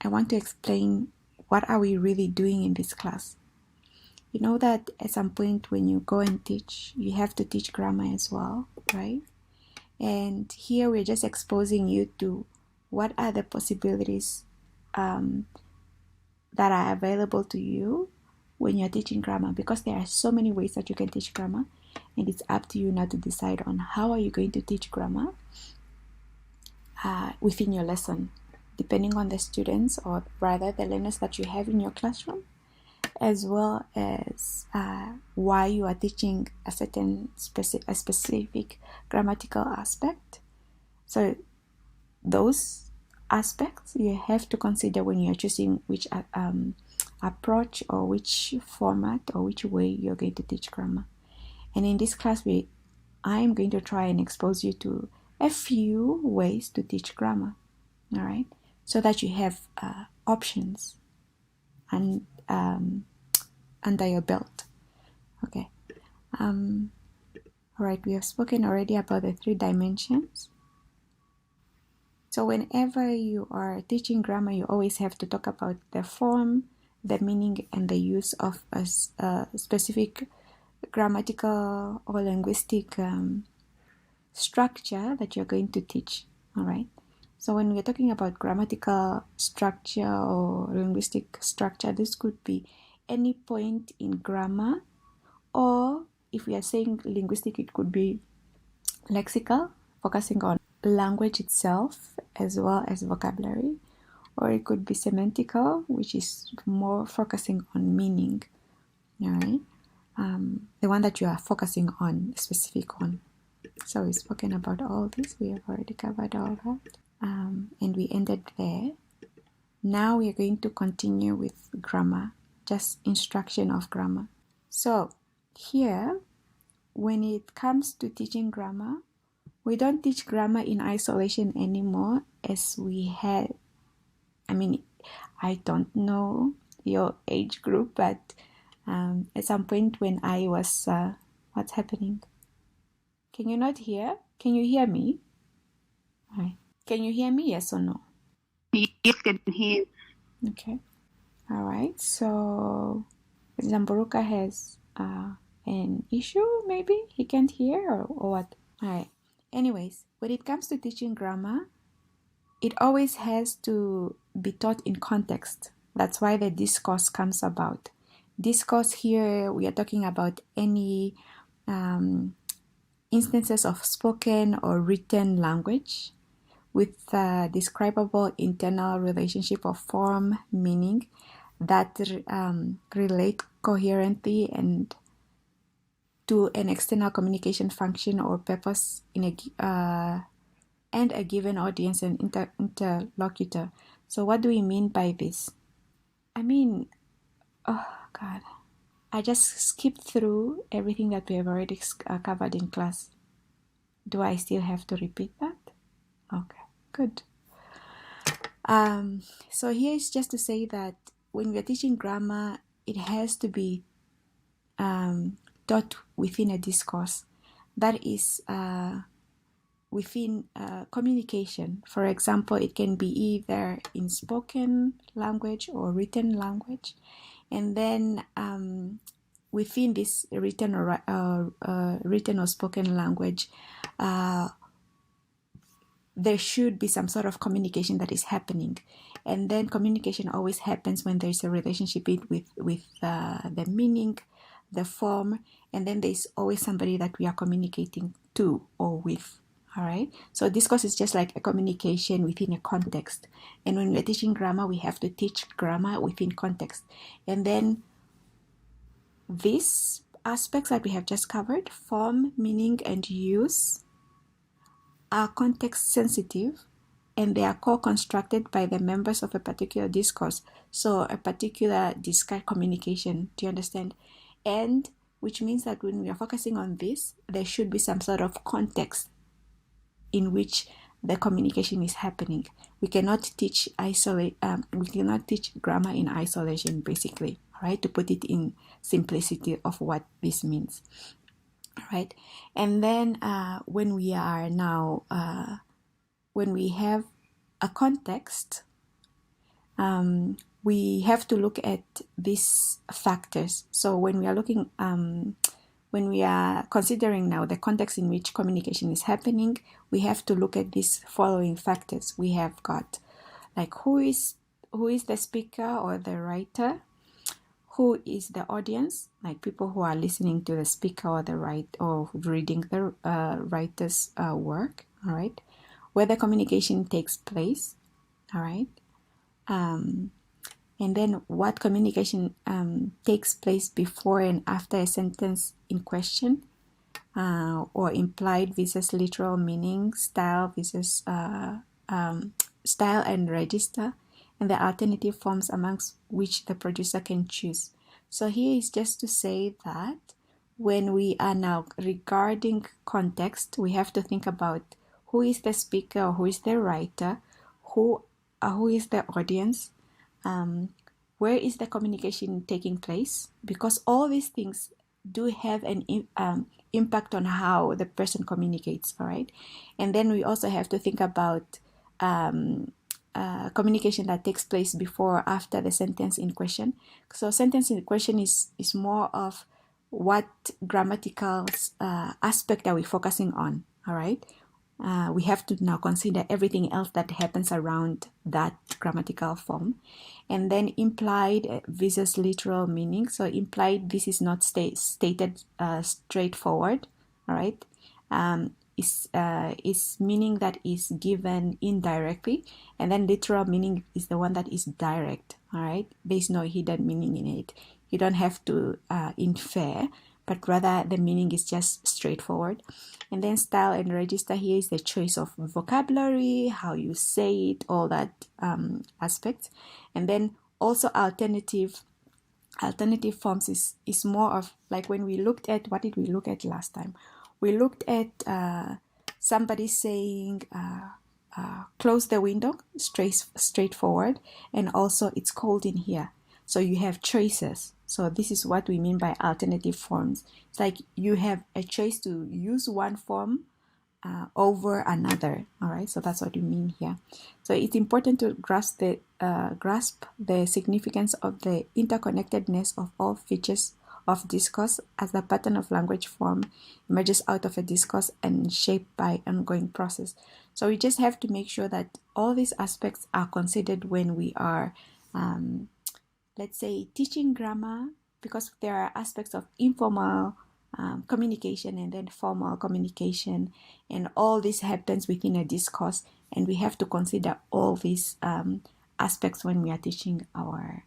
I want to explain what are we really doing in this class. You know that at some point when you go and teach, you have to teach grammar as well, right? And here we're just exposing you to what are the possibilities that are available to you when you're teaching grammar, because there are so many ways that you can teach grammar, and it's up to you now to decide on how are you going to teach grammar within your lesson, depending on the students, or rather the learners that you have in your classroom, as well as why you are teaching a specific grammatical aspect. So those aspects you have to consider when you're choosing which approach or which format or which way you're going to teach grammar. And in this class, I'm going to try and expose you to a few ways to teach grammar, all right, so that you have options and under your belt. Okay. All right, we have spoken already about the 3 dimensions. So whenever you are teaching grammar, you always have to talk about the form, the meaning, and the use of a specific grammatical or linguistic structure that you're going to teach. All right. So when we're talking about grammatical structure or linguistic structure, this could be any point in grammar, or if we are saying linguistic, it could be lexical, focusing on language itself as well as vocabulary, or it could be semantical, which is more focusing on meaning. All right. The one that you are focusing on, specific one. So we've spoken about all this. We have already covered all that. And we ended there. Now we are going to continue with grammar, just instruction of grammar. So here, when it comes to teaching grammar, we don't teach grammar in isolation anymore as we had. I don't know your age group, but at some point when I was, what's happening? Can you not hear? Can you hear me? Right. Can you hear me? Yes or no? Yes, can hear. Okay. All right. So Zamburuka has an issue. Maybe he can't hear, or what? All right. Anyways, when it comes to teaching grammar, it always has to be taught in context. That's why the discourse comes about. Discourse here, we are talking about any instances of spoken or written language with describable internal relationship of form, meaning that relate coherently and to an external communication function or purpose in and a given audience and interlocutor. So what do we mean by this? Oh God, I just skipped through everything that we have already covered in class. Do I still have to repeat that? Okay, good. So here is just to say that when we are teaching grammar, it has to be taught within a discourse. That is within communication. For example, it can be either in spoken language or written language. And then within this written or spoken language, there should be some sort of communication that is happening. And then communication always happens when there's a relationship with the meaning, the form, and then there's always somebody that we are communicating to or with. All right. So discourse is just like a communication within a context. And when we're teaching grammar, we have to teach grammar within context. And then these aspects that we have just covered, form, meaning, and use, are context sensitive, and they are co-constructed by the members of a particular discourse. So a particular discrete communication, do you understand? And which means that when we are focusing on this, there should be some sort of context in which the communication is happening. We cannot teach grammar in isolation, basically, all right, to put it in simplicity of what this means. All right. And then when we are now, when we have a context, we have to look at these factors. So when we are looking, when we are considering now the context in which communication is happening, we have to look at these following factors. We have got like who is the speaker or the writer, who is the audience, like people who are listening to the speaker or the or reading the writer's work, all right, where the communication takes place, all right, and then what communication takes place before and after a sentence in question, or implied versus literal meaning, style versus style and register, and the alternative forms amongst which the producer can choose. So here is just to say that when we are now regarding context, we have to think about who is the speaker or who is the writer, who is the audience, where is the communication taking place, because all these things do have an impact on how the person communicates, all right? And then we also have to think about communication that takes place before or after the sentence in question. So sentence in question is more of what grammatical aspect are we focusing on, all right? We have to now consider everything else that happens around that grammatical form. And then implied versus literal meaning. So implied, this is not stated straightforward, all right? Is meaning that is given indirectly, and then literal meaning is the one that is direct, all right? There's no hidden meaning in it. You don't have to infer, but rather the meaning is just straightforward. And then style and register, here is the choice of vocabulary, how you say it, all that aspects. And then also alternative forms is more of like when we looked at, what did we look at last time? We looked at somebody saying close the window, straightforward, and also it's cold in here. So you have choices. So this is what we mean by alternative forms. It's like you have a choice to use one form over another. All right, so that's what we mean here. So it's important to grasp the significance of the interconnectedness of all features of discourse as the pattern of language form emerges out of a discourse and shaped by ongoing process. So we just have to make sure that all these aspects are considered when we are let's say teaching grammar, because there are aspects of informal communication and then formal communication, and all this happens within a discourse, and we have to consider all these aspects when we are teaching our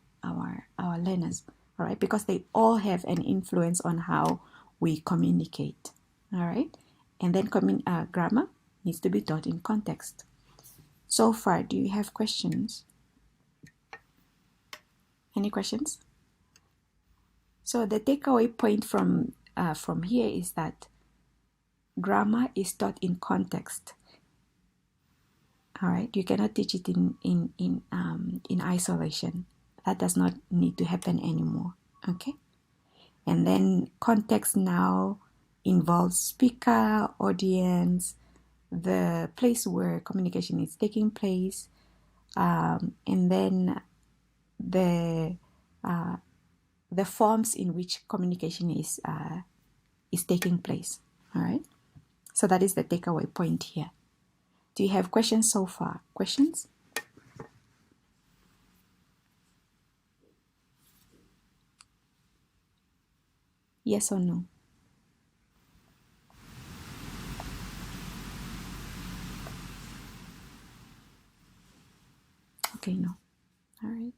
learners, all right, because they all have an influence on how we communicate, all right. And then grammar needs to be taught in context. So far, do you have questions? Any questions? So the takeaway point from here is that grammar is taught in context. All right, you cannot teach it in isolation. That does not need to happen anymore. Okay, and then context now involves speaker, audience, the place where communication is taking place, and then the forms in which communication is taking place. All right, so that is the takeaway point here. Do you have questions so far? Questions? Yes or no? Okay, no. All right.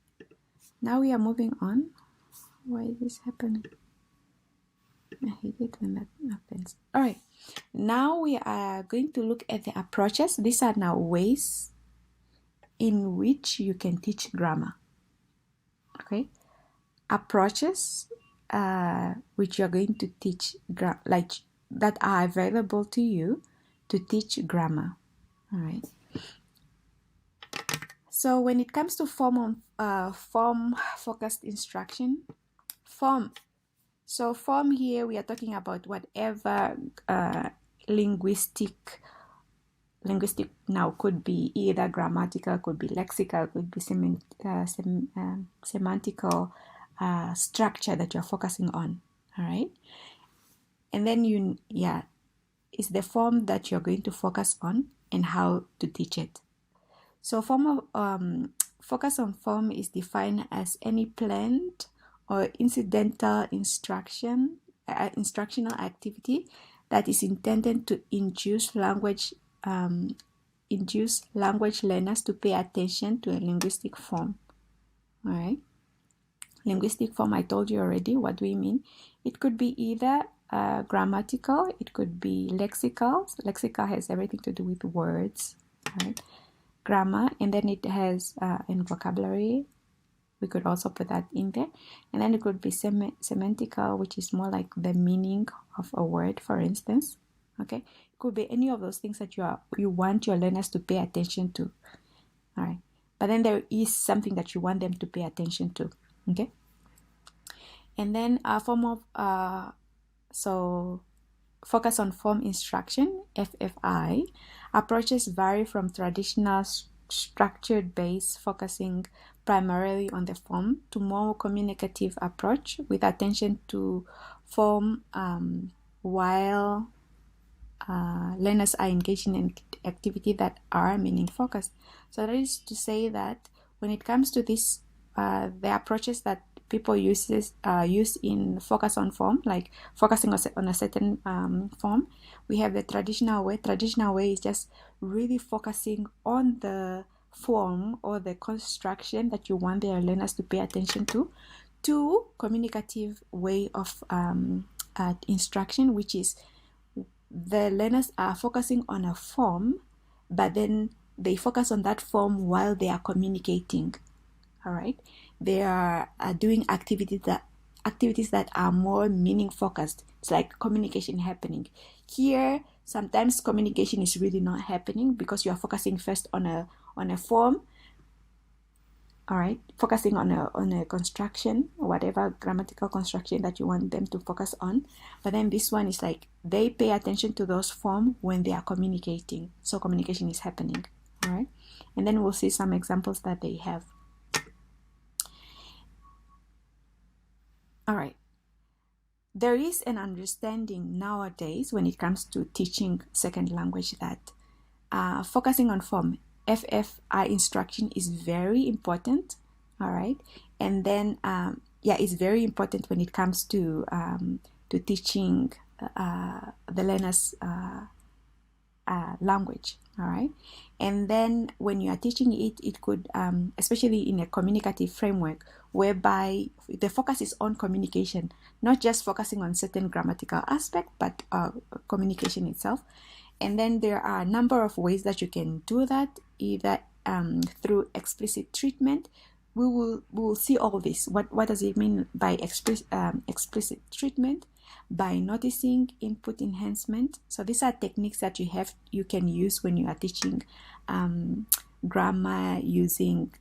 Now we are moving on. Why is this happening? I hate it when that happens. All right. Now we are going to look at the approaches. These are now ways in which you can teach grammar. Okay. Approaches which you are going to teach, like that are available to you to teach grammar. All right. So when it comes to form-focused instruction, form here we are talking about whatever linguistic linguistic now could be either grammatical, could be lexical, could be semantical structure that you're focusing on. All right. And then it's the form that you're going to focus on and how to teach it. So focus on form is defined as any planned or incidental instructional activity that is intended to induce language learners to pay attention to a linguistic form. All right. Linguistic form, I told you already. What do we mean? It could be either grammatical, it could be lexical. Lexical has everything to do with words, right? Grammar, and then it has in vocabulary. We could also put that in there. And then it could be semantical, which is more like the meaning of a word, for instance. Okay, it could be any of those things that you want your learners to pay attention to. All right, but then there is something that you want them to pay attention to. Okay, and then a form of so focus on form instruction, FFI, approaches vary from traditional structured based focusing primarily on the form to more communicative approach with attention to form while learners are engaging in activity that are meaning focused. So that is to say that when it comes to this, the approaches that people use in focus on form, like focusing on a certain form, we have the traditional way. Traditional way is just really focusing on the form or the construction that you want their learners to pay attention to communicative way of instruction, which is the learners are focusing on a form, but then they focus on that form while they are communicating. All right, they are doing activities that are more meaning focused. It's like communication happening here. Sometimes communication is really not happening because you are focusing first on a form. All right, focusing on a construction, whatever grammatical construction that you want them to focus on. But then this one is like they pay attention to those forms when they are communicating. So communication is happening. All right, and then we'll see some examples that they have. All right. There is an understanding nowadays when it comes to teaching second language that focusing on form, FFI instruction is very important. All right. And then, it's very important when it comes to teaching the learners language. All right. And then when you are teaching it, it could, especially in a communicative framework, whereby the focus is on communication, not just focusing on certain grammatical aspect, but communication itself. And then there are a number of ways that you can do that, either through explicit treatment. We will see all this. What does it mean by explicit treatment? By noticing, input enhancement. So these are techniques that you can use when you are teaching grammar using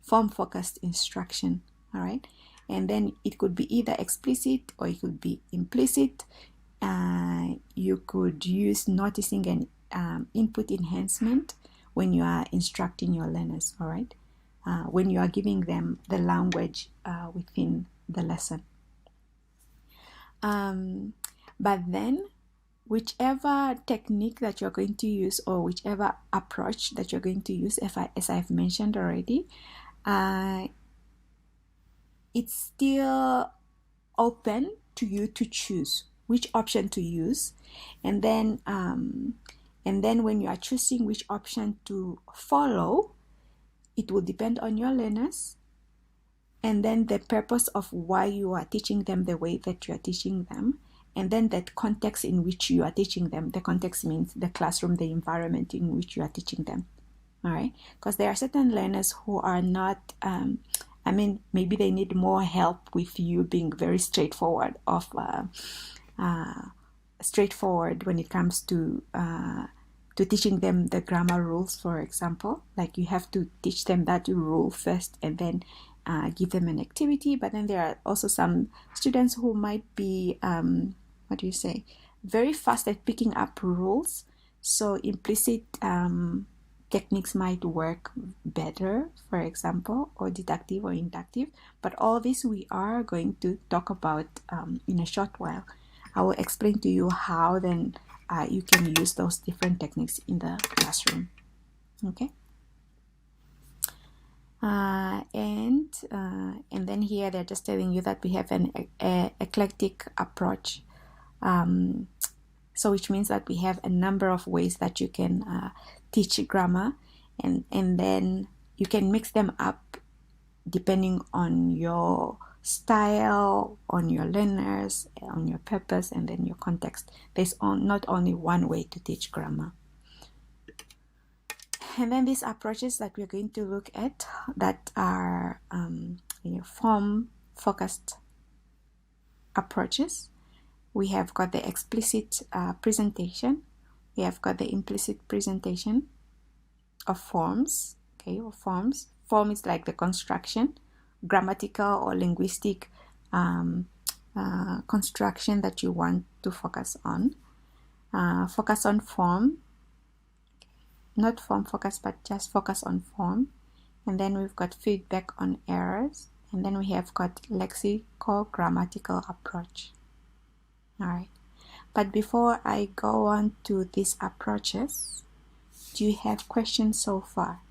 form-focused instruction. All right, and then it could be either explicit or it could be implicit. You could use noticing and input enhancement when you are instructing your learners. All right, when you are giving them the language within the lesson. But then whichever technique that you're going to use or whichever approach that you're going to use, as I've mentioned already, it's still open to you to choose which option to use. And then when you are choosing which option to follow, it will depend on your learners, and then the purpose of why you are teaching them the way that you are teaching them, and then that context in which you are teaching them. The context means the classroom, the environment in which you are teaching them. All right, because there are certain learners who are not, maybe they need more help with you being very straightforward when it comes to teaching them the grammar rules, for example. Like you have to teach them that rule first and then give them an activity. But then there are also some students who might be, very fast at picking up rules, So implicit techniques might work better, for example, or deductive or inductive. But all this we are going to talk about in a short while. I will explain to you how then you can use those different techniques in the classroom. Okay. And then here they're just telling you that we have an eclectic approach. So which means that we have a number of ways that you can teach grammar, and then you can mix them up depending on your style, on your learners, on your purpose, and then your context. There's not only one way to teach grammar. And then these approaches that we're going to look at that are form-focused approaches. We have got the explicit presentation. We have got the implicit presentation of forms. Okay, or forms. Form is like the construction, grammatical or linguistic construction that you want to focus on. Focus on form. Not form focus, but just focus on form. And then we've got feedback on errors. And then we have got lexical grammatical approach. All right. But before I go on to these approaches, do you have questions so far?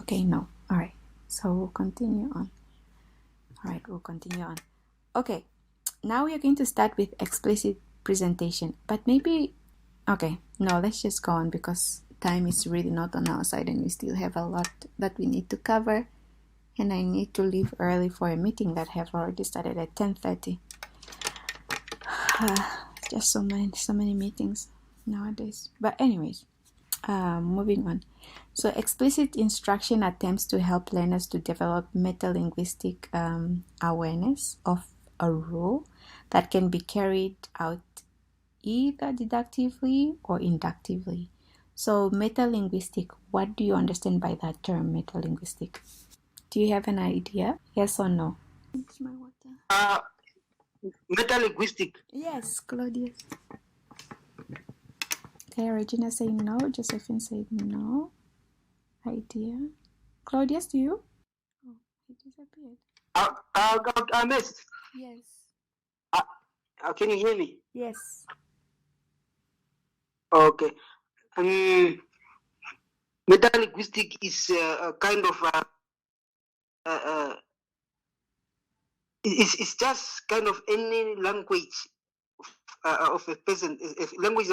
Okay, no. All right. So we'll continue on. All right, we'll continue on. Okay. Now we are going to start with explicit presentation. But maybe, okay, no, let's just go on because time is really not on our side and we still have a lot that we need to cover. And I need to leave early for a meeting that have already started at 10:30. Just so many meetings nowadays. But anyways, moving on. So explicit instruction attempts to help learners to develop meta-linguistic awareness of a rule that can be carried out either deductively or inductively. So meta-linguistic, what do you understand by that term, meta-linguistic? Do you have an idea? Yes or no? It's my water. Meta-linguistic. Yes, Claudius. Okay, Regina saying no. Josephine said no. Idea. Claudius, do you? Oh, he disappeared. I missed. Yes. Can you hear me? Yes. Okay. Meta-linguistic is a kind of it's just kind of any language of a person, a language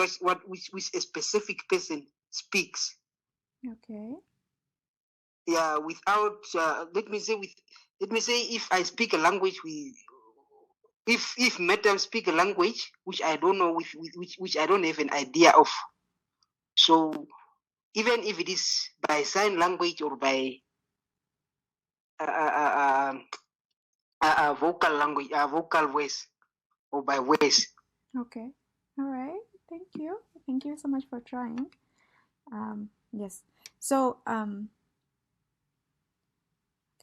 which a specific person speaks. Okay. Yeah, without let me say if I speak a language if Meta speak a language which I don't know, which I don't have an idea of. So even if it is by sign language or by vocal language, vocal voice, or by voice. Okay. All right. Thank you. Thank you so much for trying. Yes. So I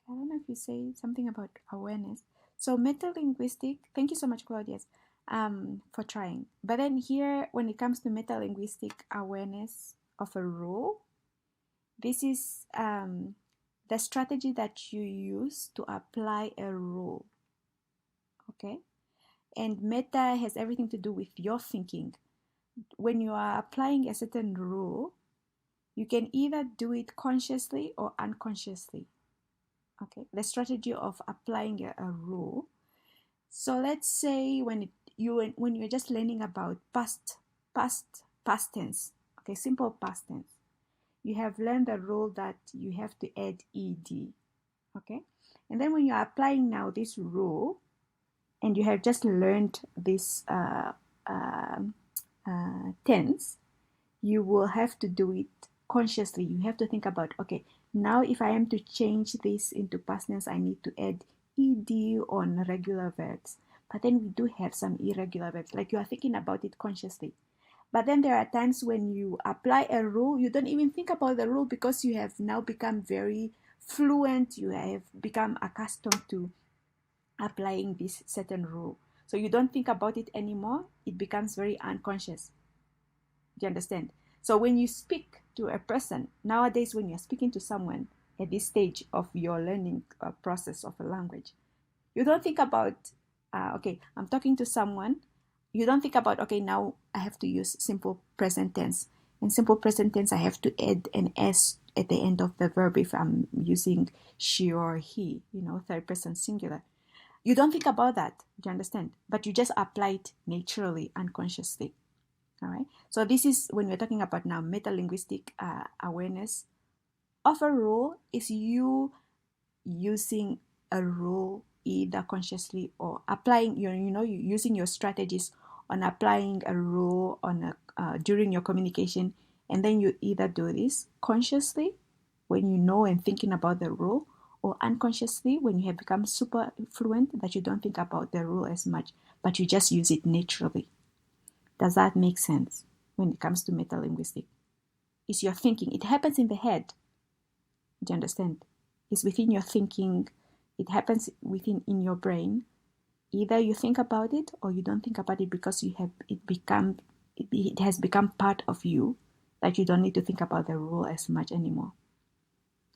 don't know if you say something about awareness. So meta-linguistic. Thank you so much, Claudius, for trying. But then here, when it comes to meta-linguistic awareness of a rule, this is the strategy that you use to apply a rule. Okay? And meta has everything to do with your thinking. When you are applying a certain rule, you can either do it consciously or unconsciously. Okay? The strategy of applying a rule. So let's say when you're just learning about past tense, okay, simple past tense, you have learned the rule that you have to add ed, okay? And then when you're applying now this rule, and you have just learned this tense, you will have to do it consciously. You have to think about, okay, now if I am to change this into past tense, I need to add ed on regular verbs. But then we do have some irregular verbs, like you are thinking about it consciously. But then there are times when you apply a rule, you don't even think about the rule because you have now become very fluent, you have become accustomed to applying this certain rule. So you don't think about it anymore, it becomes very unconscious. Do you understand? So when you speak to a person, nowadays when you're speaking to someone at this stage of your learning process of a language, you don't think about, okay, I'm talking to someone. You don't think about, okay, now I have to use simple present tense. In simple present tense, I have to add an S at the end of the verb if I'm using she or he, third person singular. You don't think about that, do you understand? But you just apply it naturally, unconsciously. All right. So this is when we're talking about now meta-linguistic awareness of a rule is you using a rule either consciously or applying using your strategies on applying a rule on during your communication, and then you either do this consciously when you know and thinking about the rule, or unconsciously when you have become super fluent that you don't think about the rule as much, but you just use it naturally. Does that make sense? When it comes to meta-linguistic, it's your thinking. It happens in the head. Do you understand? It's within your thinking. It happens in your brain. Either you think about it or you don't think about it because it has become part of you that you don't need to think about the rule as much anymore.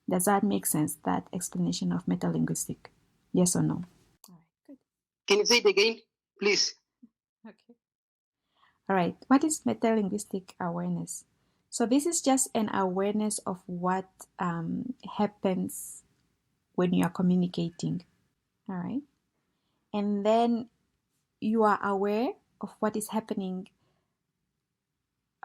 Does that make sense? That explanation of meta-linguistic? Yes or no? All right, good. Can you say it again, please? Okay. All right. What is meta-linguistic awareness? So this is just an awareness of what happens when you are communicating. All right. And then you are aware of what is happening.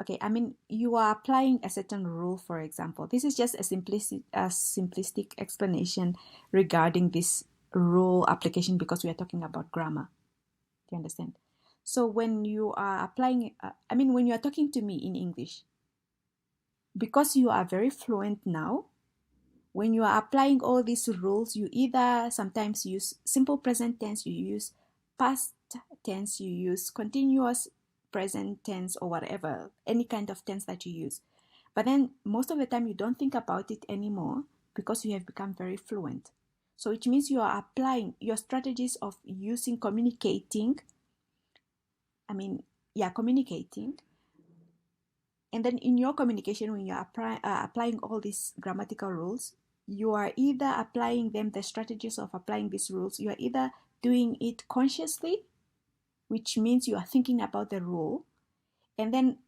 Okay, I mean, you are applying a certain rule, for example. This is just a simplistic explanation regarding this rule application because we are talking about grammar. Do you understand? So when you are applying, when you are talking to me in English, because you are very fluent now, when you are applying all these rules, you either sometimes use simple present tense, you use past tense, you use continuous present tense, or whatever, any kind of tense that you use. But then most of the time you don't think about it anymore because you have become very fluent. So which means you are applying your strategies of communicating. Communicating. And then in your communication, when you're applying all these grammatical rules, you are either applying them, the strategies of applying these rules, you are either doing it consciously, which means you are thinking about the rule. And then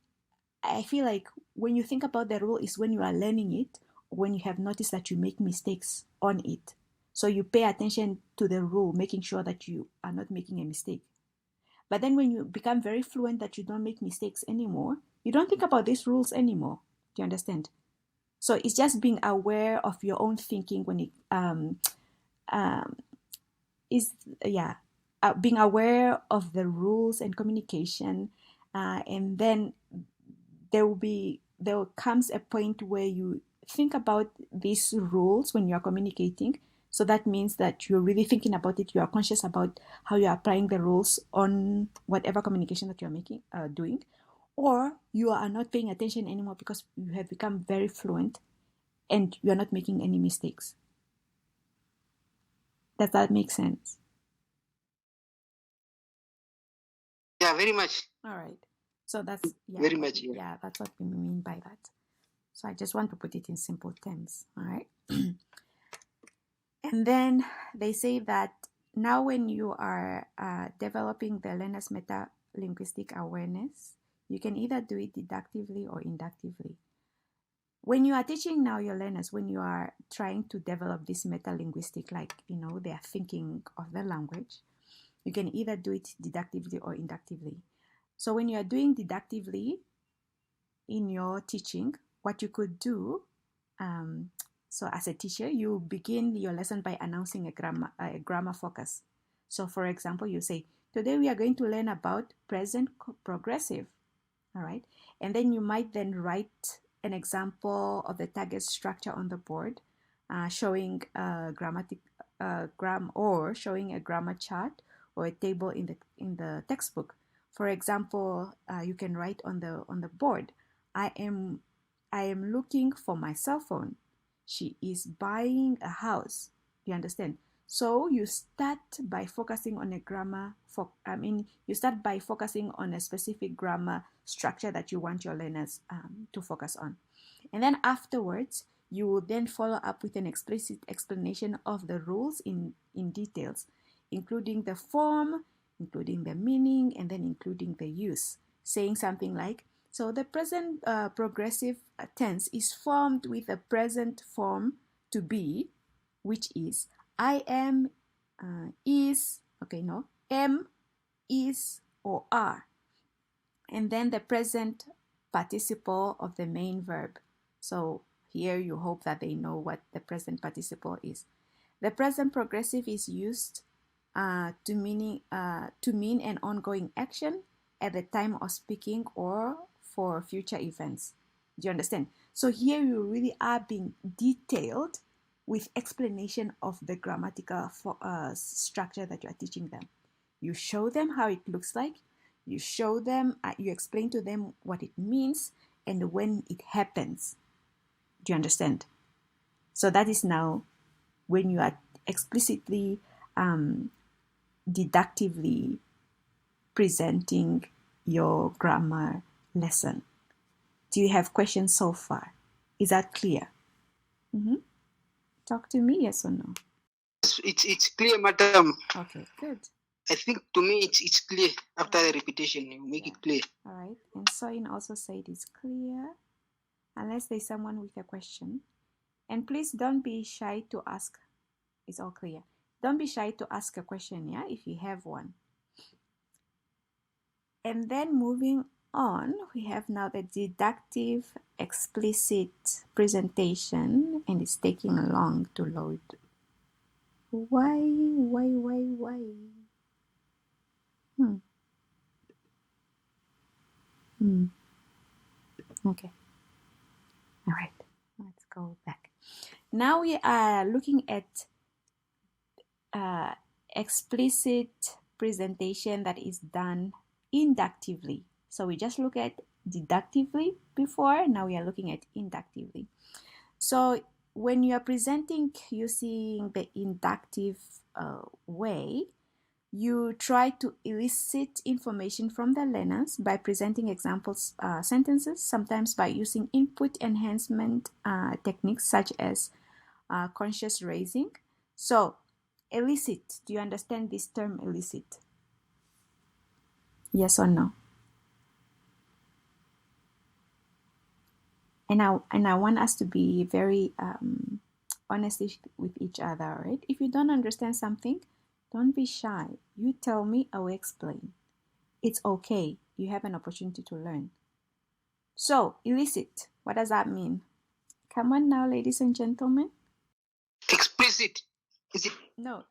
I feel like when you think about the rule is when you are learning it, or when you have noticed that you make mistakes on it. So you pay attention to the rule, making sure that you are not making a mistake. But then when you become very fluent that you don't make mistakes anymore, you don't think about these rules anymore. Do you understand? So it's just being aware of your own thinking when it being aware of the rules and communication, and then there comes a point where you think about these rules when you are communicating. So that means that you're really thinking about it. You are conscious about how you're applying the rules on whatever communication that you're doing, or you are not paying attention anymore because you have become very fluent and you're not making any mistakes. Does that make sense? Yeah, very much. All right. So that's very much. Yeah, that's what we mean by that. So I just want to put it in simple terms. All right. And then they say that now when you are developing the learner's meta-linguistic awareness, you can either do it deductively or inductively. When you are teaching now your learners, when you are trying to develop this meta-linguistic, like, they are thinking of the language, you can either do it deductively or inductively. So when you are doing deductively in your teaching, what you could do, so as a teacher, you begin your lesson by announcing a grammar focus. So for example, you say, today we are going to learn about present progressive. All right. And then you might then write an example of the target structure on the board, showing showing a grammar chart or a table in the textbook. For example, you can write on the board, I am looking for my cell phone. She is buying a house. Do you understand? So you start by focusing on you start by focusing on a specific grammar structure that you want your learners to focus on. And then afterwards, you will then follow up with an explicit explanation of the rules in details, including the form, including the meaning, and then including the use. Saying something like, so the present progressive tense is formed with the present form to be, which is I am, is, am, is, or are. And then the present participle of the main verb. So here you hope that they know what the present participle is. The present progressive is used to mean an ongoing action at the time of speaking or for future events. Do you understand? So here you really are being detailed with explanation of the grammatical structure that you are teaching them. You show them how it looks like. You show them, you explain to them what it means and when it happens. Do you understand? So that is now when you are explicitly, deductively presenting your grammar lesson. Do you have questions so far? Is that clear? Talk to me, yes or no? It's clear, madam. Okay, good. I think to me it's clear after the repetition. You make it clear. All right. And Soin also said it's clear, unless there's someone with a question. And please don't be shy to ask. It's all clear. Don't be shy to ask a question, yeah, if you have one. And then moving on, we have now the deductive explicit presentation, and it's taking long to load. Why? Okay. All right. Let's go back. Now we are looking at explicit presentation that is done inductively. So we just look at deductively before, now we are looking at inductively. So when you are presenting using the inductive way, you try to elicit information from the learners by presenting examples sentences, sometimes by using input enhancement techniques such as conscious raising. So elicit, do you understand this term elicit? Yes or no? And I want us to be very honest with each other, right? If you don't understand something, don't be shy. You tell me, I will explain. It's okay. You have an opportunity to learn. So, elicit, what does that mean? Come on now, ladies and gentlemen. Explicit. Is it? No.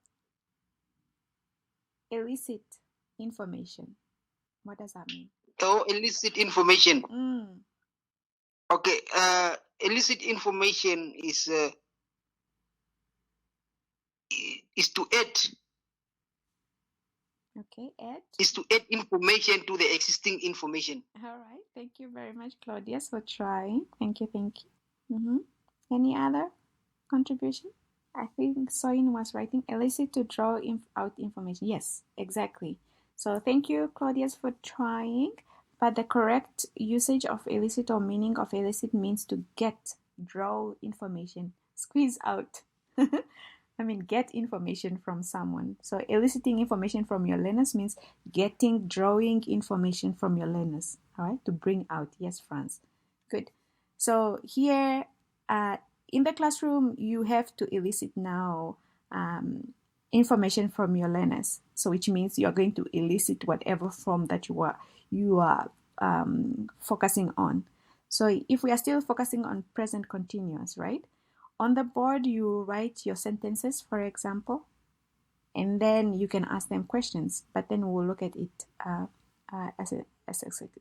Elicit information. What does that mean? Oh, elicit information. Okay. Elicit information is to add. Okay, add. Is to add information to the existing information. All right. Thank you very much, Claudius, for trying. Thank you. Any other contribution? I think Soin was writing elicit to draw out information. Yes, exactly. So thank you, Claudius, for trying. But the correct usage of elicit or meaning of elicit means to get, draw information, squeeze out. Get information from someone. So eliciting information from your learners means drawing information from your learners. All right, to bring out. Yes, Franz. Good. So here, in the classroom, you have to elicit now information from your learners. So which means you are going to elicit whatever form that you are focusing on. So if we are still focusing on present continuous, right? On the board, you write your sentences, for example, and then you can ask them questions, but then we'll look at it as an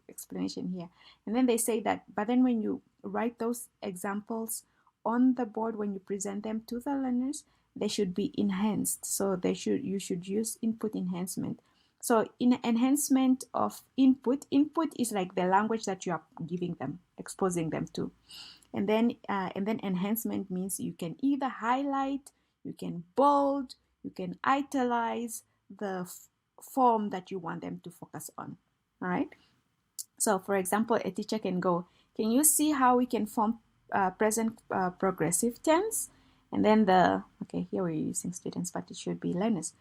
explanation here. And then they say that, but then when you write those examples on the board, when you present them to the learners, they should be enhanced. So you should use input enhancement. So in enhancement of input is like the language that you are giving them, exposing them to. And then enhancement means you can either highlight, you can bold, you can italize the form that you want them to focus on. All right. So, for example, a teacher can go, can you see how we can form present progressive tense? And then here we're using students, but it should be learners.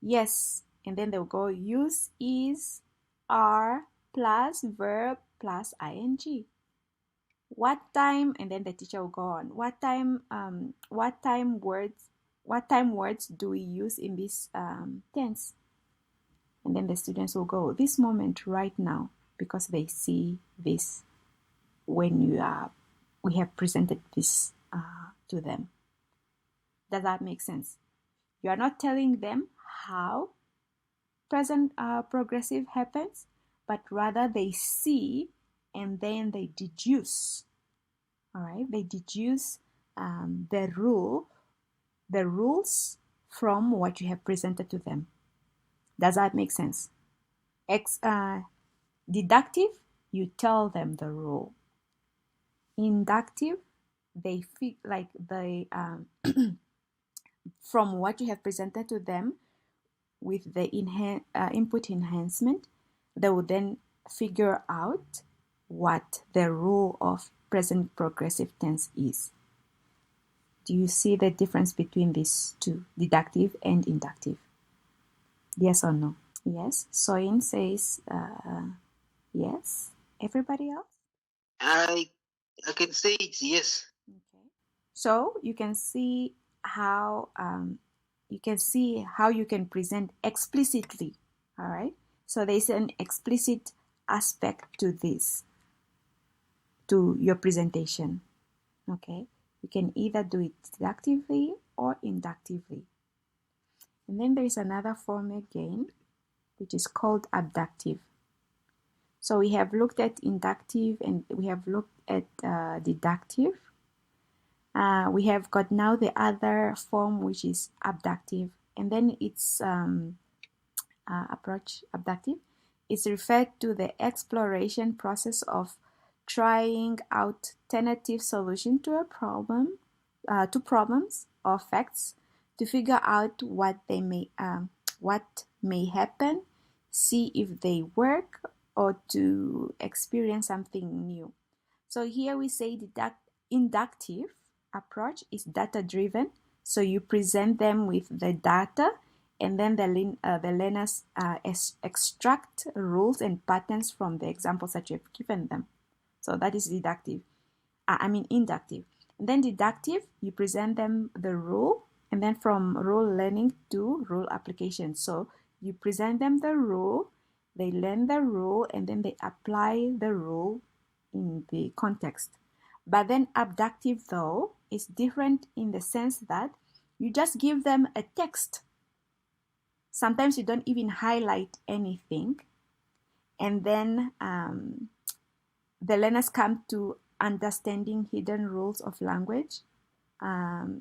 Yes. And then they'll go, use is, are, plus verb, plus ing. What time? And then the teacher will go on. What time words do we use in this tense? And then the students will go, this moment, right now, because they see this when we have presented this to them. Does that make sense? You are not telling them how present progressive happens, but rather they see and then they deduce. All right, they deduce the rules from what you have presented to them. Does that make sense? Deductive, you tell them the rule. Inductive, they feel like they from what you have presented to them with the input enhancement, they will then figure out what the rule of present progressive tense is. Do you see the difference between these two, deductive and inductive? Yes or no? Yes. Soin says yes. Everybody else? I can say it's yes. Okay. So you can see how you can present explicitly. All right. So there's an explicit aspect to this, to your presentation. Okay. You can either do it deductively or inductively. And then there is another form again, which is called abductive. So we have looked at inductive and we have looked at deductive. We have got now the other form, which is abductive. And then its approach, abductive, is referred to the exploration process of trying out alternative solution to a problem, to problems or facts, to figure out what may happen, see if they work, or to experience something new. So here we say inductive approach is data driven. So you present them with the data, and then the learners extract rules and patterns from the examples that you have given them. So that is inductive. And then deductive, you present them the rule, and then from rule learning to rule application. So you present them the rule, they learn the rule, and then they apply the rule in the context. But then abductive, though, is different in the sense that you just give them a text. Sometimes you don't even highlight anything. And then the learners come to understanding hidden rules of language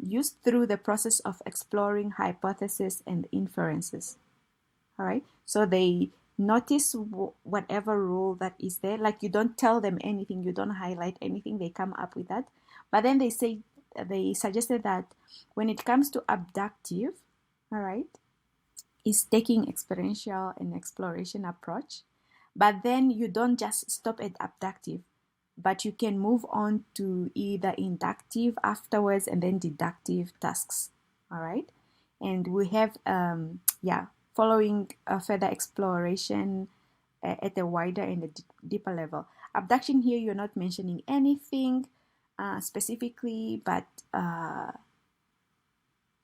used through the process of exploring hypotheses and inferences. All right, so they notice whatever rule that is there. Like, you don't tell them anything, you don't highlight anything, they come up with that. But then they suggested that when it comes to abductive, all right, is taking experiential and exploration approach. But then you don't just stop at abductive, but you can move on to either inductive afterwards and then deductive tasks. All right, and we have following further exploration at a wider and a deeper level. Abduction here, you're not mentioning anything specifically, but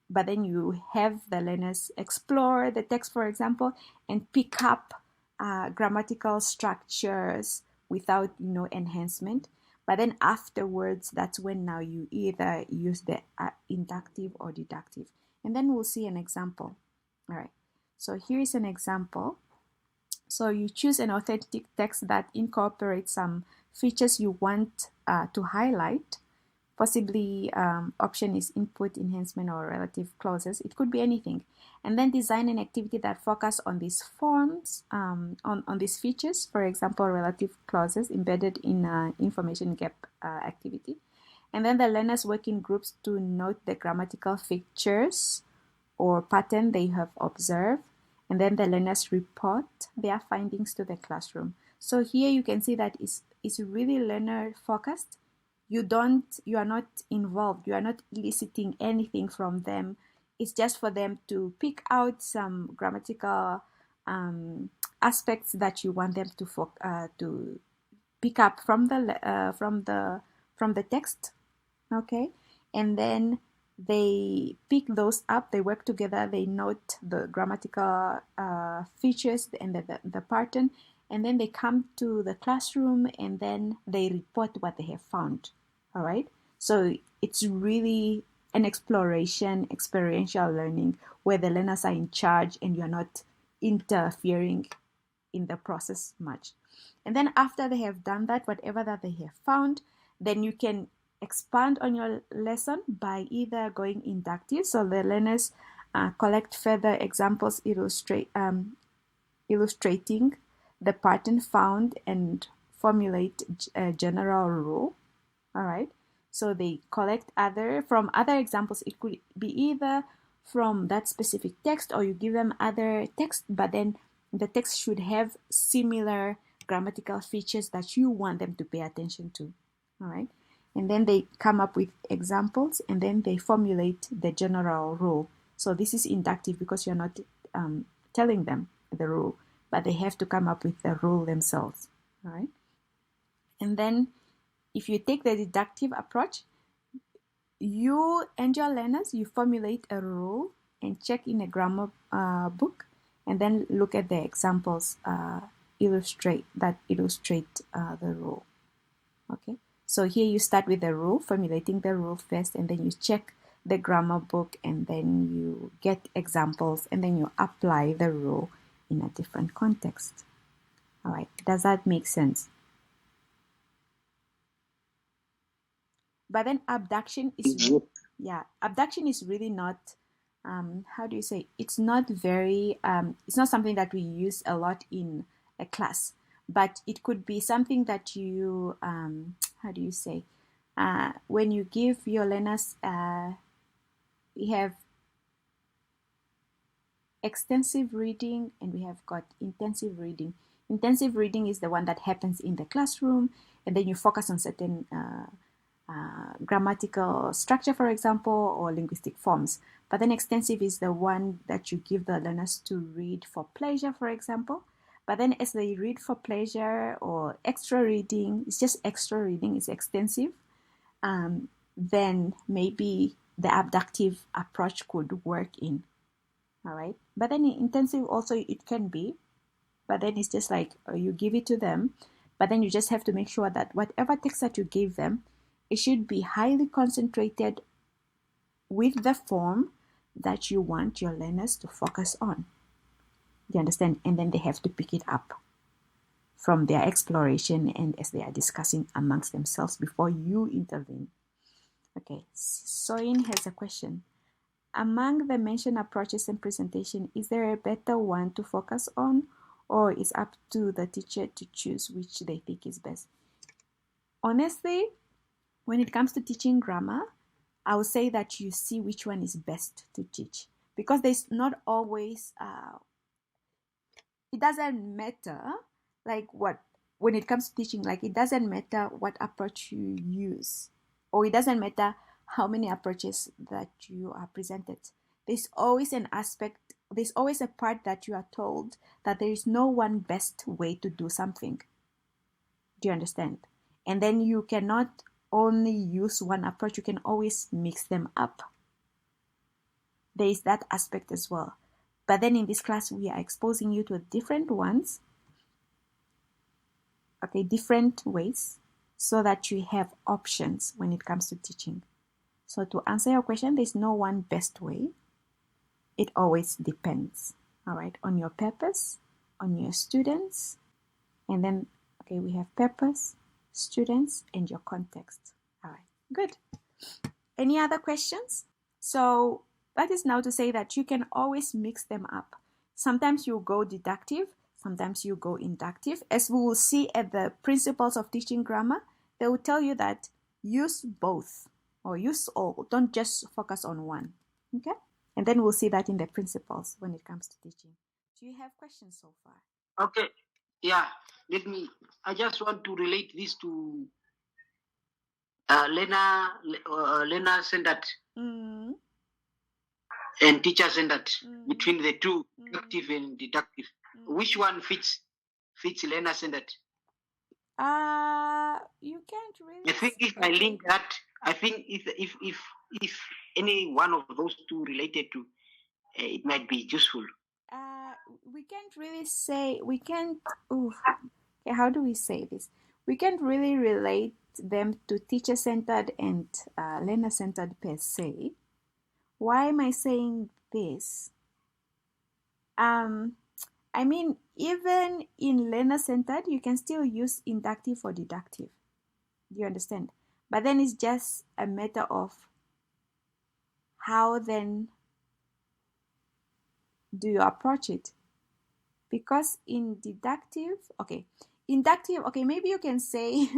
then you have the learners explore the text, for example, and pick up grammatical structures without enhancement. But then afterwards, that's when now you either use the inductive or deductive. And then we'll see an example. All right. So here is an example. So you choose an authentic text that incorporates some features you want to highlight. Possibly option is input, enhancement, or relative clauses. It could be anything. And then design an activity that focus on these forms, on these features. For example, relative clauses embedded in information gap activity. And then the learners work in groups to note the grammatical features or pattern they have observed, and then the learners report their findings to the classroom. So here you can see that it's really learner focused. You are not involved, you are not eliciting anything from them. It's just for them to pick out some grammatical aspects that you want them to pick up from the text, okay? And then they pick those up, they work together, they note the grammatical features and the pattern, and then they come to the classroom and then they report what they have found. All right, so it's really an exploration, experiential learning, where the learners are in charge and you're not interfering in the process much. And then after they have done that, whatever that they have found, then you can expand on your lesson by either going inductive, so the learners collect further examples illustrating the pattern found and formulate a general rule. All right, so they collect from other examples. It could be either from that specific text, or you give them other text, but then the text should have similar grammatical features that you want them to pay attention to. All right, and then they come up with examples, and then they formulate the general rule. So this is inductive because you're not telling them the rule, but they have to come up with the rule themselves. All right, and then if you take the deductive approach, you and your learners, you formulate a rule and check in a grammar book, and then look at the examples illustrate the rule. Okay, so here you start with the rule, formulating the rule first, and then you check the grammar book, and then you get examples, and then you apply the rule in a different context. All right, does that make sense? But then abduction is really not, how do you say, it's not very, it's not something that we use a lot in a class, but it could be something that you, how do you say, when you give your learners, we have extensive reading and we have got intensive reading. Intensive reading is the one that happens in the classroom, and then you focus on certain grammatical structure, for example, or linguistic forms. But then extensive is the one that you give the learners to read for pleasure, for example. But then as they read for pleasure or extra reading, it's just extra reading, it's extensive, then maybe the abductive approach could work in. All right. But then in intensive also it can be, but then it's just like you give it to them, but then you just have to make sure that whatever text that you give them, it should be highly concentrated with the form that you want your learners to focus on. Do you understand? And then they have to pick it up from their exploration and as they are discussing amongst themselves before you intervene. Okay, Soin has a question. Among the mentioned approaches and presentation, is there a better one to focus on, or is up to the teacher to choose which they think is best? Honestly, when it comes to teaching grammar, I would say that you see which one is best to teach, because there's not always, it doesn't matter when it comes to teaching, like it doesn't matter what approach you use, or it doesn't matter how many approaches that you are presented. There's always an aspect, there's always a part that you are told that there is no one best way to do something. Do you understand? And then you cannot only use one approach, you can always mix them up. There is that aspect as well. But then in this class, we are exposing you to different ones, okay, different ways, so that you have options when it comes to teaching. So to answer your question, there's no one best way. It always depends, all right, on your purpose, on your students, and then, okay, we have purpose, students, and your context. All right, good. Any other questions? So that is now to say that you can always mix them up. Sometimes you go deductive, sometimes you go inductive. As we will see at the principles of teaching grammar, they will tell you that use both or use all. Don't just focus on one. Okay? And then we'll see that in the principles when it comes to teaching. Do you have questions so far? Okay. Yeah. I just want to relate this to learner-centered and teacher-centered, between the two, active and deductive. Which one fits learner-centered? You can't really. I think if I link that, I think if any one of those two related to, it might be useful. We can't really say, we can't, okay, how do we say this? We can't really relate them to teacher-centered and learner-centered per se. Why am I saying this? I mean, even in learner-centered, you can still use inductive or deductive. Do you understand? But then it's just a matter of how then do you approach it? Because in deductive, inductive, maybe you can say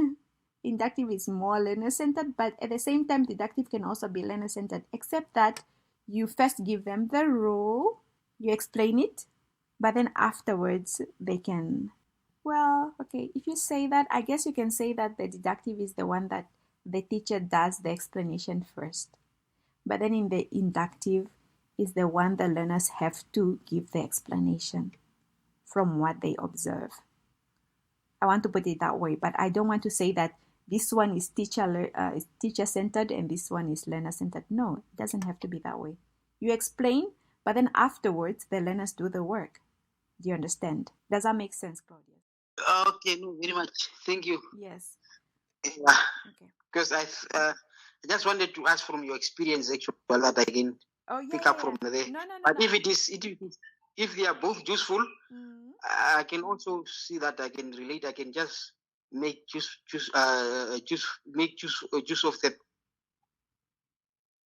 inductive is more learner-centered, but at the same time, deductive can also be learner-centered, except that you first give them the rule, you explain it, but then afterwards they can, if you say that, I guess you can say that the deductive is the one that the teacher does the explanation first. But then in the inductive is the one the learners have to give the explanation from what they observe. I want to put it that way, but I don't want to say that this one is teacher-centered and this one is learner-centered. No, it doesn't have to be that way. You explain, but then afterwards the learners do the work. Do you understand? Does that make sense, Claudia? Okay, no, very much. Thank you. Yes. Yeah. Okay. Because I just wanted to ask from your experience, actually, that I can pick up from there. No. But if they are both useful, I can also see that I can relate. I can just make use of them.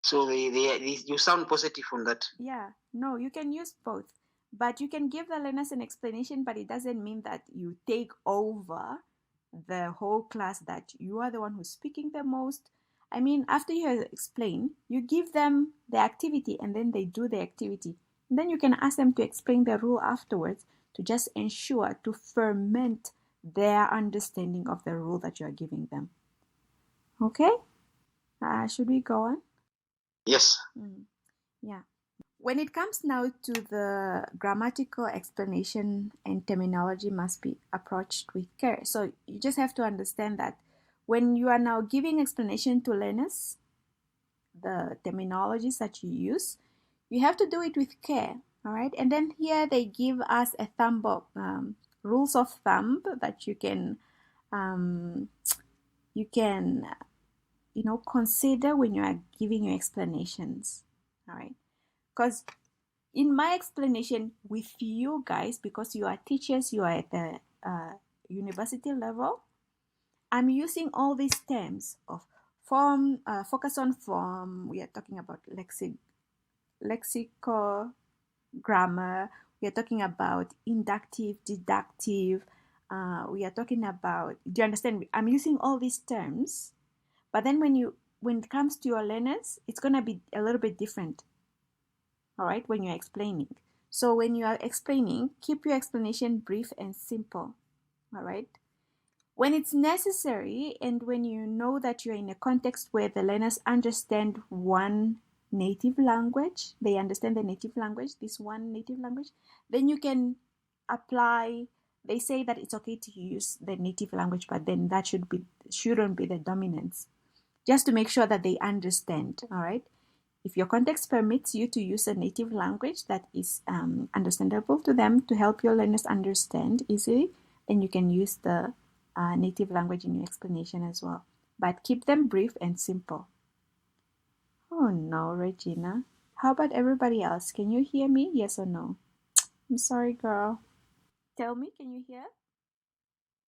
So you sound positive on that. Yeah. No, you can use both. But you can give the learners an explanation, but it doesn't mean that you take over the whole class, that you are the one who's speaking the most. I mean, after you have explained, you give them the activity and then they do the activity. And then you can ask them to explain the rule afterwards to just ensure to ferment their understanding of the rule that you are giving them. Okay? Should we go on? Yes. Yeah. When it comes now to the grammatical explanation and terminology must be approached with care. So you just have to understand that when you are now giving explanation to learners, the terminologies that you use, you have to do it with care, all right? And then here they give us a thumb book, rules of thumb that you can consider when you are giving your explanations, all right? Because in my explanation with you guys, because you are teachers, you are at the university level, I'm using all these terms of form, focus on form. We are talking about lexical grammar. We are talking about inductive, deductive. We are talking about, do you understand? I'm using all these terms, but then when it comes to your learners, it's going to be a little bit different. All right, when you're explaining. So when you are explaining, keep your explanation brief and simple. All right. When it's necessary and when you know that you're in a context where the learners understand one native language, they understand the native language, this one native language, then you can apply. They say that it's okay to use the native language, but then that shouldn't be the dominance. Just to make sure that they understand. All right. If your context permits you to use a native language that is understandable to them to help your learners understand easily, then you can use the native language in your explanation as well. But keep them brief and simple. Oh no, Regina. How about everybody else? Can you hear me? Yes or no? I'm sorry, girl. Tell me, can you hear?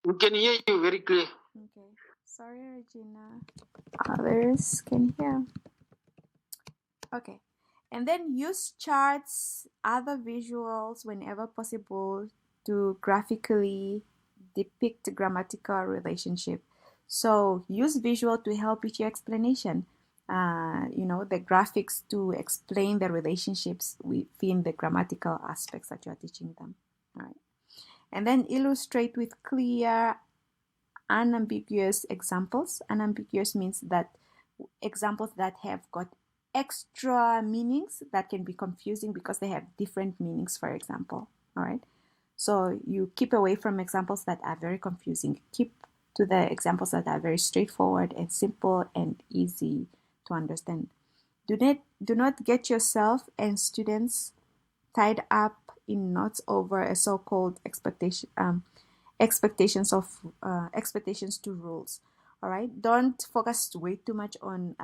We can hear you very clear. Okay. Sorry, Regina. Others can hear. Okay. And then use charts, other visuals whenever possible to graphically depict grammatical relationship. So use visual to help with your explanation. the graphics to explain the relationships within the grammatical aspects that you are teaching them. All right. And then illustrate with clear, unambiguous examples. Unambiguous means that examples that have got extra meanings that can be confusing because they have different meanings, for example. All right. So you keep away from examples that are very confusing. Keep to the examples that are very straightforward and simple and easy to understand. Do not get yourself and students tied up in knots over a so-called expectations to rules. All right. Don't focus way too much on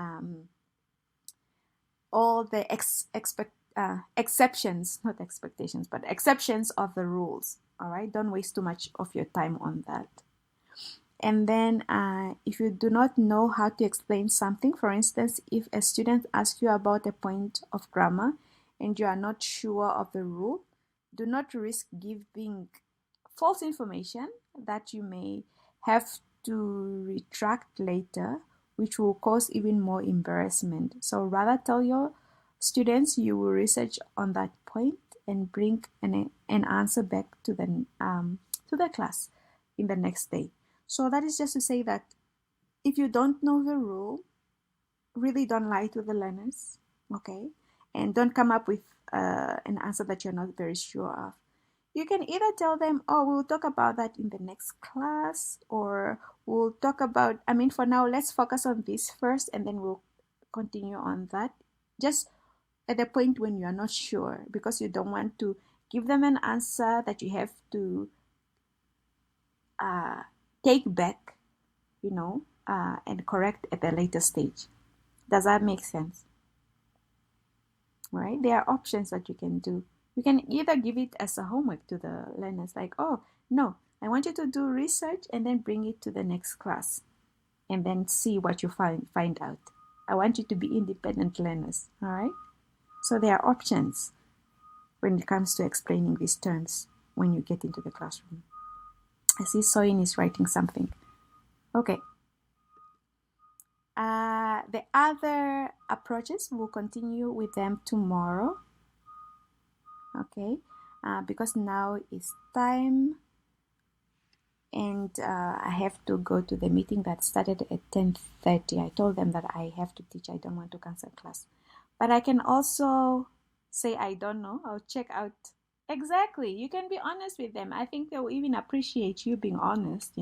all the exceptions, not expectations, but exceptions of the rules. All right. Don't waste too much of your time on that. And then if you do not know how to explain something, for instance, if a student asks you about a point of grammar and you are not sure of the rule, do not risk giving false information that you may have to retract later, which will cause even more embarrassment. So rather tell your students you will research on that point and bring an answer back to the class in the next day. So that is just to say that if you don't know the rule, really don't lie to the learners, okay? And don't come up with an answer that you're not very sure of. You can either tell them, oh, we'll talk about that in the next class, or we'll talk about, for now, let's focus on this first, and then we'll continue on that. Just at the point when you are not sure, because you don't want to give them an answer that you have to take back, and correct at a later stage. Does that make sense? Right? There are options that you can do. You can either give it as a homework to the learners, like, oh, no, I want you to do research and then bring it to the next class and then see what you find out. I want you to be independent learners, all right? So there are options when it comes to explaining these terms when you get into the classroom. I see Soyin is writing something. Okay. The other approaches, we'll continue with them tomorrow. Okay. Because now it's time and I have to go to the meeting that started at 10:30. I told them that I have to teach. I don't want to cancel class. But I can also say I don't know. I'll check out. Exactly. You can be honest with them. I think they will even appreciate you being honest, Do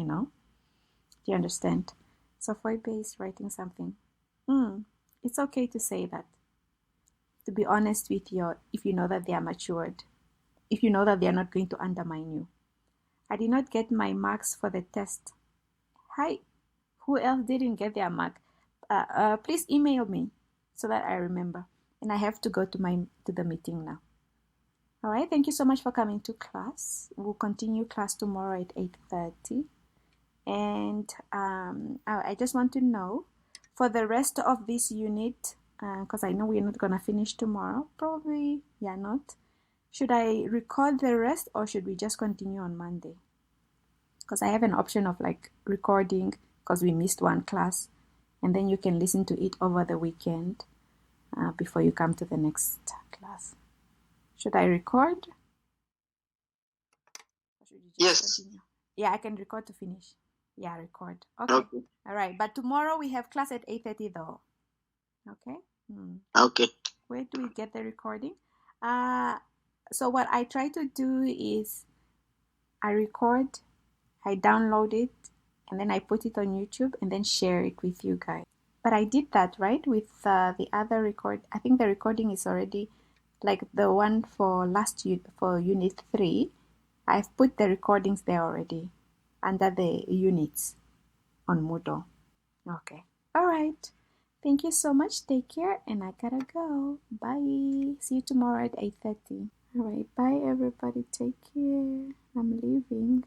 you understand? So Foibe is writing something. It's okay to say that. To be honest with if you know that they are matured. If you know that they are not going to undermine you. I did not get my marks for the test. Hi. Who else didn't get their mark? Please email me so that I remember. And I have to go to the meeting now. All right. Thank you so much for coming to class. We'll continue class tomorrow at 8:30. And I just want to know for the rest of this unit, because I know we're not going to finish tomorrow. Probably, not. Should I record the rest or should we just continue on Monday? Because I have an option of recording because we missed one class. And then you can listen to it over the weekend before you come to the next class. Should I record? Or should you just continue? Yeah, I can record to finish. Yeah, record. Okay. All right. But tomorrow we have class at 8:30 though. Okay? Okay. Where do we get the recording? So what I try to do is I record, I download it, and then I put it on YouTube and then share it with you guys. But I did that, right? With the other record. I think the recording is already like the one for for Unit 3. I've put the recordings there already under the units on Moodle. Okay. All right. Thank you so much. Take care. And I gotta go. Bye. See you tomorrow at 8:30. All right. Bye, everybody. Take care. I'm leaving.